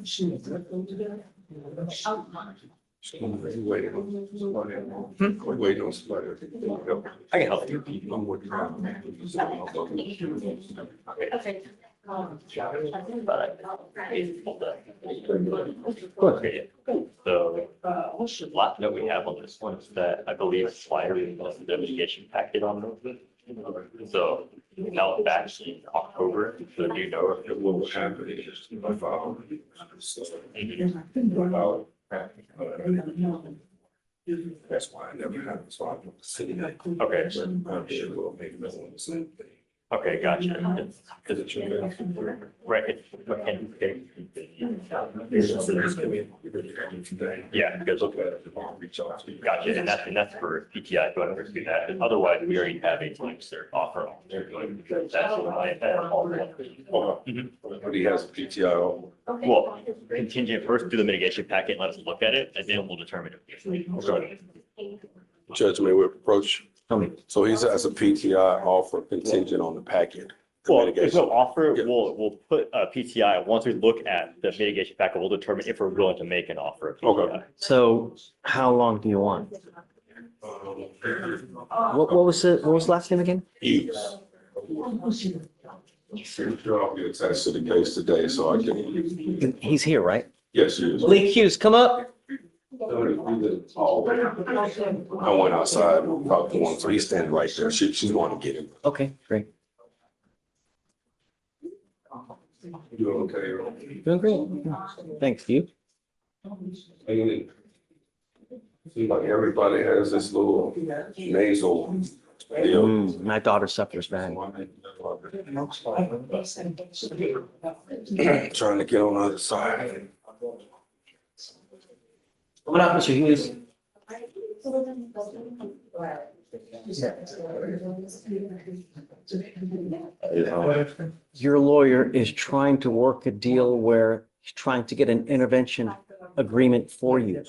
Waiting on somebody. Waiting on somebody. I can help you. I'm with Okay. Okay. So, last note we have on this one is that I believe Flyer is the mitigation packet on those. So now it's back in October, so do you know if it What will will happen is my father. That's why I never had this problem with the city. Okay. I'm sure we'll make no one the same thing. Okay, gotcha. Because it's your bad. Right. Yeah, because Look at it, I'll reach out to you. gotcha, and that's for PTI, if you want to pursue that, otherwise we already have a time cert offer on there. But he has a PTI. Well, contingent first do the mitigation packet, let us look at it, and then we'll determine if. Judge may we approach. So he has a PTI offer contingent on the packet. the Well, if mitigation. we'll offer, Yeah. we'll put a PTI, once we look at the mitigation packet, we'll determine if we're willing to make an offer of Okay. PTI. So how long do you want? What was the last name again? Hughes. Sure, I'll be attached to the case today, so I can, He's here, right? yes, he is. Lee Hughes, come up. I went outside and talked to him, so he's standing right there. She's going to get him. Okay, great. Doing okay? Doing great. Thanks, you. Seems like everybody has this little nasal deal. My daughter suffers, man. Trying to get on the other side. Come on up, Mr. Hughes. Your lawyer is trying to work a deal where he's trying to get an intervention agreement for you.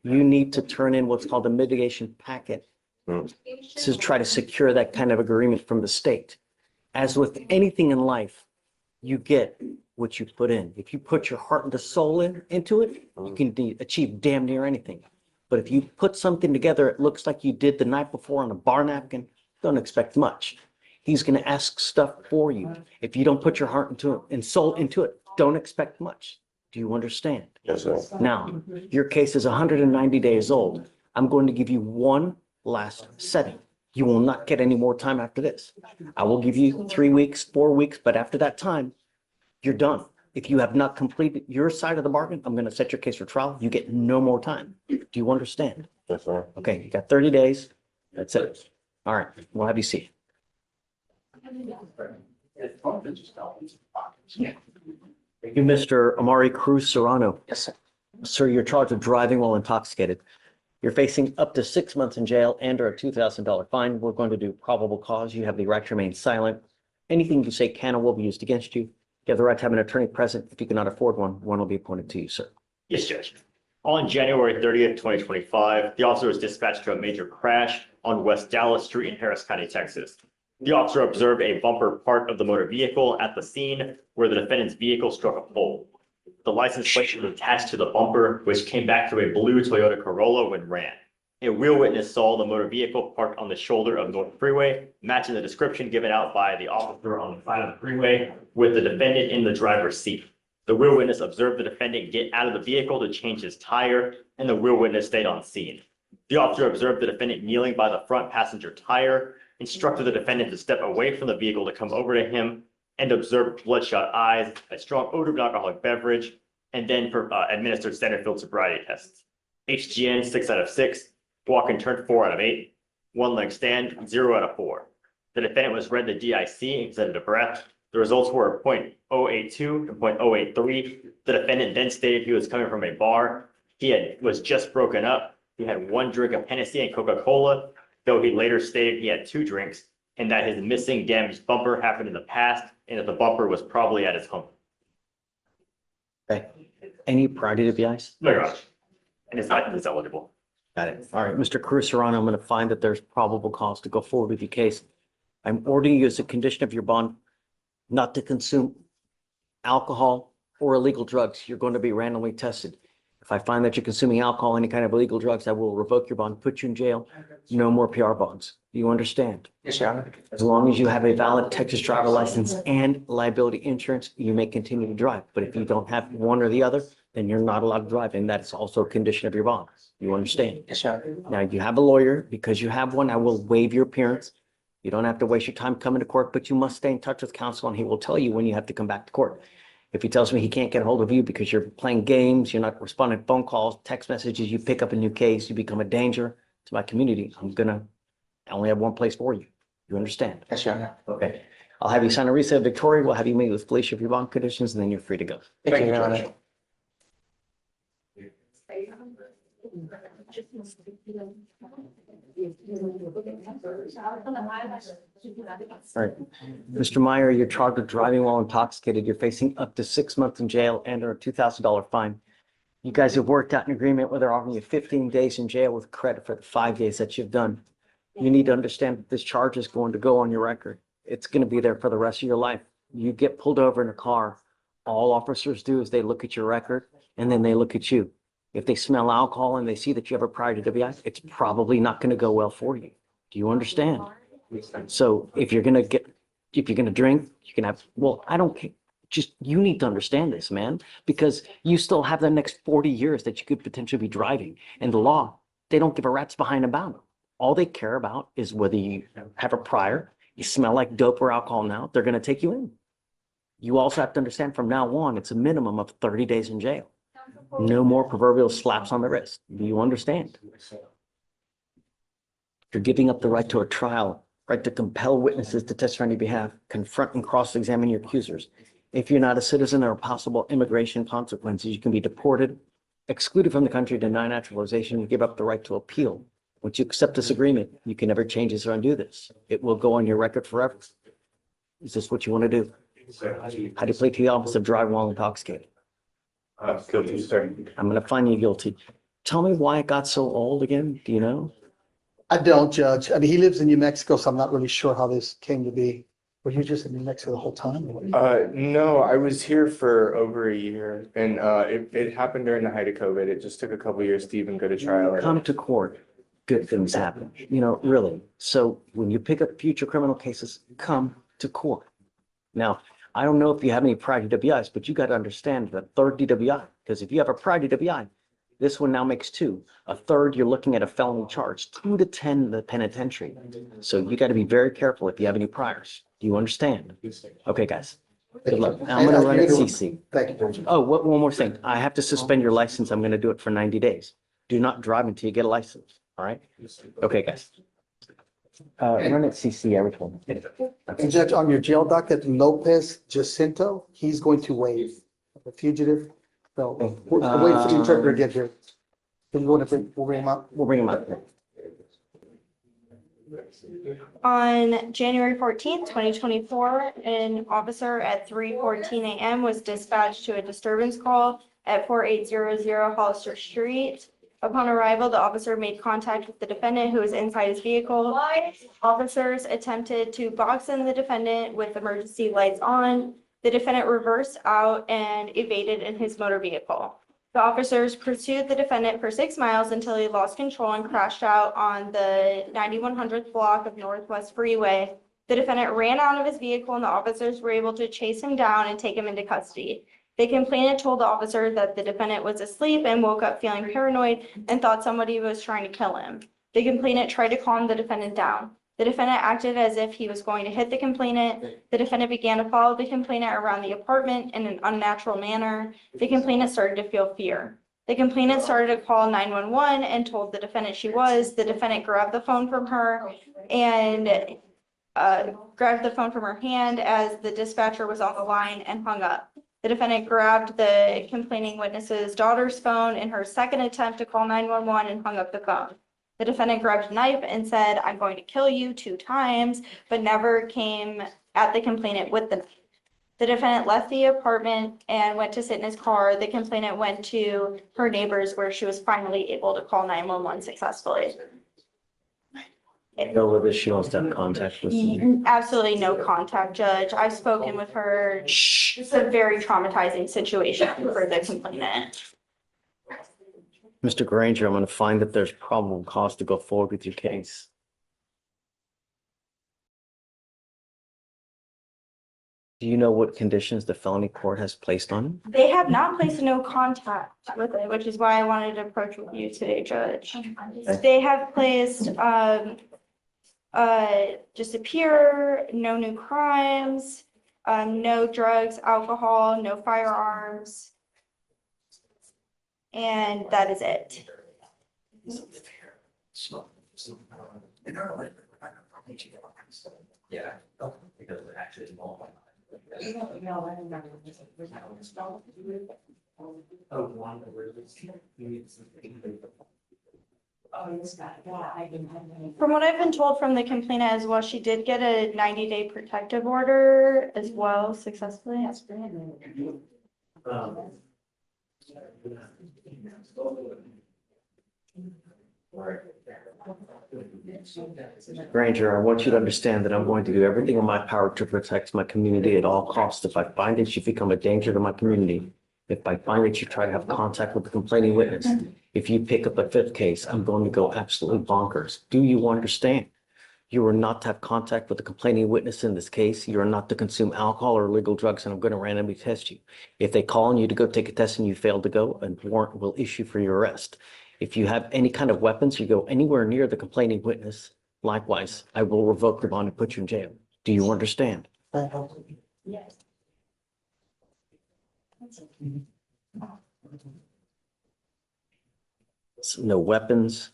You need to turn in what's called a mitigation packet to try to secure that kind of agreement from the state. As with anything in life, you get what you put in. If you put your heart and soul into it, you can achieve damn near anything. But if you put something together, it looks like you did the night before on a bar napkin, don't expect much. He's going to ask stuff for you. If you don't put your heart into it and soul into it, don't expect much. Do you understand? Yes, sir. Now, your case is 190 days old. I'm going to give you one last setting. You will not get any more time after this. I will give you 3 weeks, 4 weeks, but after that time, you're done. If you have not completed your side of the bargain, I'm going to set your case for trial. You get no more time. Do you understand? Yes, sir. Okay, you got 30 days. That's it. All right, we'll have you see. You, Mr. Amari Cruz Serrano. Yes, sir. Sir, you're charged with driving while intoxicated. You're facing up to 6 months in jail and or a $2,000 fine. We're going to do probable cause. You have the right to remain silent. Anything you say can or will be used against you. You have the right to have an attorney present. If you cannot afford one, one will be appointed to you, sir. Yes, Judge. On January 30th, 2025, the officer was dispatched to a major crash on West Dallas Street in Harris County, Texas. The officer observed a bumper part of the motor vehicle at the scene where the defendant's vehicle struck a pole. The license plate was attached to the bumper, which came back to a blue Toyota Corolla when ran. A real witness saw the motor vehicle parked on the shoulder of North Freeway, matching the description given out by the officer on the side of the freeway with the defendant in the driver's seat. The real witness observed the defendant get out of the vehicle to change his tire, and the real witness stayed on scene. The officer observed the defendant kneeling by the front passenger tire, instructed the defendant to step away from the vehicle to come over to him, and observed bloodshot eyes, a strong odor of an alcoholic beverage, and then administered standard field sobriety tests. HGN 6 out of 6, walk and turn 4 out of 8, one leg stand 0 out of 4. The defendant was read the DIC and presented a breath. The results were .082 and .083. The defendant then stated he was coming from a bar. Was just broken up. He had 1 drink of Hennessy and Coca-Cola, though he later stated he had 2 drinks, and that his missing damaged bumper happened in the past, and that the bumper was probably at his home. Okay. Any prior DWIs? No, Your Honor. And his license is eligible. Got it. All right, Mr. Cruz Serrano, I'm going to find that there's probable cause to go forward with your case. I'm ordering you as a condition of your bond not to consume alcohol or illegal drugs, you're going to be randomly tested. If I find that you're consuming alcohol, any kind of illegal drugs, I will revoke your bond, put you in jail. No more PR bonds. Do you understand? Yes, Your Honor. As long as you have a valid Texas driver license and liability insurance, you may continue to drive. But if you don't have one or the other, then you're not allowed to drive. And that's also a condition of your bond. You understand? Yes, Your Honor. Now, you have a lawyer. Because you have one, I will waive your appearance. You don't have to waste your time coming to court, but you must stay in touch with counsel and he will tell you when you have to come back to court. If he tells me he can't get a hold of you because you're playing games, you're not responding to phone calls, text messages, you pick up a new case, you become a danger to my community, I only have one place for you. You understand? Yes, Your Honor. Okay. I'll have you sign a receipt of Victoria. We'll have you meet with Felicia for your bond conditions and then you're free to go. Thank you, Your Honor. All right. Mr. Meyer, you're charged with driving while intoxicated. You're facing up to 6 months in jail and or a $2,000 fine. You guys have worked out an agreement where they're offering you 15 days in jail with credit for the 5 days that you've done. You need to understand that this charge is going to go on your record. It's going to be there for the rest of your life. You get pulled over in a car. All officers do is they look at your record and then they look at you. If they smell alcohol and they see that you have a prior to DWI, it's probably not going to go well for you. Do you understand? So if you're going to drink, you can have, well, I don't care. Just, you need to understand this, man, because you still have the next 40 years that you could potentially be driving. And the law, they don't give a rat's behind about it. All they care about is whether you have a prior, you smell like dope or alcohol now, they're going to take you in. You also have to understand from now on, it's a minimum of 30 days in jail. No more proverbial slaps on the wrist. Do you understand? You're giving up the right to a trial, right to compel witnesses to testify on your behalf, confront and cross-examine your accusers. If you're not a citizen, there are possible immigration consequences. You can be deported, excluded from the country, denied naturalization, you give up the right to appeal. Once you accept this agreement, you can never change this or undo this. It will go on your record forever. Is this what you want to do? How do you plead to the office of driving while intoxicated? Guilty, sir. I'm going to find you guilty. Tell me why it got so old again. Do you know? I don't, Judge. I mean, he lives in New Mexico, so I'm not really sure how this came to be. Were you just in New Mexico the whole time? No, I was here for over a year and it happened during the height of COVID. It just took a couple years to even go to trial. Come to court. Good things happen. You know, really. So when you pick up future criminal cases, come to court. Now, I don't know if you have any prior DWIs, but you got to understand the third DWI, because if you have a prior DWI, this one now makes 2. A third, you're looking at a felony charge, 2 to 10 in the penitentiary. So you got to be very careful if you have any priors. Do you understand? Okay, guys. Good luck. I'm going to run it CC. Thank you, Judge. Oh, one more thing. I have to suspend your license. I'm going to do it for 90 days. Do not drive until you get a license. All right? Okay, guys. Run it CC everything. And Judge, on your jail docket, Lopez Jacinto, he's going to waive the fugitive. So we'll wait for the interpreter to get here. Do you want to bring him up? We'll bring him up. On January 14th, 2024, an officer at 3:14 a.m. was dispatched to a disturbance call at 4800 Hollister Street. Upon arrival, the officer made contact with the defendant who was inside his vehicle. Officers attempted to box in the defendant with emergency lights on. The defendant reversed out and evaded in his motor vehicle. The officers pursued the defendant for 6 miles until he lost control and crashed out on the 9100th block of Northwest Freeway. The defendant ran out of his vehicle and the officers were able to chase him down and take him into custody. The complainant told the officer that the defendant was asleep and woke up feeling paranoid and thought somebody was trying to kill him. The complainant tried to calm the defendant down. The defendant acted as if he was going to hit the complainant. The defendant began to follow the complainant around the apartment in an unnatural manner. The complainant started to feel fear. The complainant started to call 911 and told the defendant she was. The defendant grabbed the phone from her and grabbed the phone from her hand as the dispatcher was on the line and hung up. The defendant grabbed the complaining witness's daughter's phone in her second attempt to call 911 and hung up the phone. The defendant grabbed a knife and said, "I'm going to kill you," 2 times, but never came at the complainant with the knife. The defendant left the apartment and went to sit in his car. The complainant went to her neighbor's where she was finally able to call 911 successfully. Know whether she wants to have contact with you. Absolutely no contact, Judge. I've spoken with her. It's a very traumatizing situation for the complainant. Mr. Granger, I'm going to find that there's probable cause to go forward with your case. Do you know what conditions the felony court has placed on him? They have not placed no contact with it, which is why I wanted to approach with you today, Judge. They have placed, disappear, no new crimes, no drugs, alcohol, no firearms. And that is it. Yeah. From what I've been told from the complainant as well, she did get a 90-day protective order as well successfully. Granger, I want you to understand that I'm going to do everything in my power to protect my community at all costs. If I find that you become a danger to my community, if I find that you try to have contact with the complaining witness, if you pick up a fifth case, I'm going to go absolutely bonkers. Do you understand? You are not to have contact with the complaining witness in this case. You are not to consume alcohol or illegal drugs, and I'm going to randomly test you. If they call on you to go take a test and you fail to go, a warrant will issue for your arrest. If you have any kind of weapons, you go anywhere near the complaining witness, likewise, I will revoke the bond and put you in jail. Do you understand? Yes. So no weapons.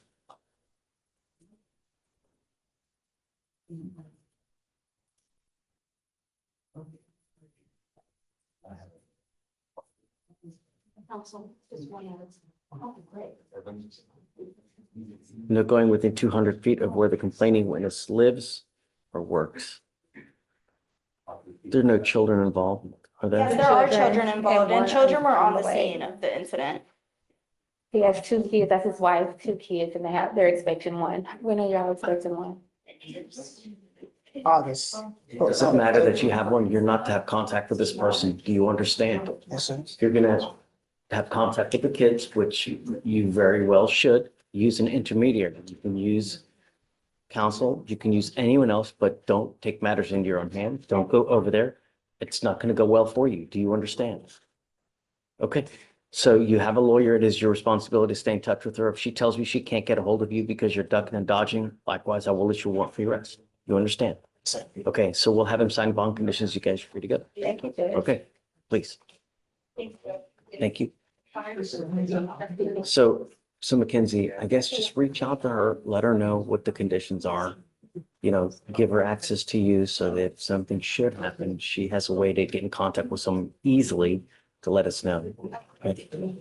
No going within 200 feet of where the complaining witness lives or works. There are no children involved, are Yes, there? there are children involved, and one children were on the way. scene of the incident. He has two kids, that's his wife, two kids, and they're expecting one. When are y'all expecting one? August. It doesn't matter that you have one, you're not to have contact with this person. Do you understand? Yes, sir. If you're gonna have contact with the kids, which you very well should, use an intermediary. You can use counsel, you can use anyone else, but don't take matters into your own hands. Don't go over there. It's not gonna go well for you. Do you understand? Okay, so you have a lawyer. It is your responsibility to stay in touch with her. If she tells me she can't get a hold of you because you're ducking and dodging, likewise, I will issue a warrant for your arrest. You understand? Sir. Okay, so we'll have him sign bond conditions. You guys are free to go. Thank you, Judge. Okay, please. Thank you. So Mackenzie, I guess just reach out to her, let her know what the conditions are. You know, give her access to you so that if something should happen, she has a way to get in contact with someone easily to let us know. Okay.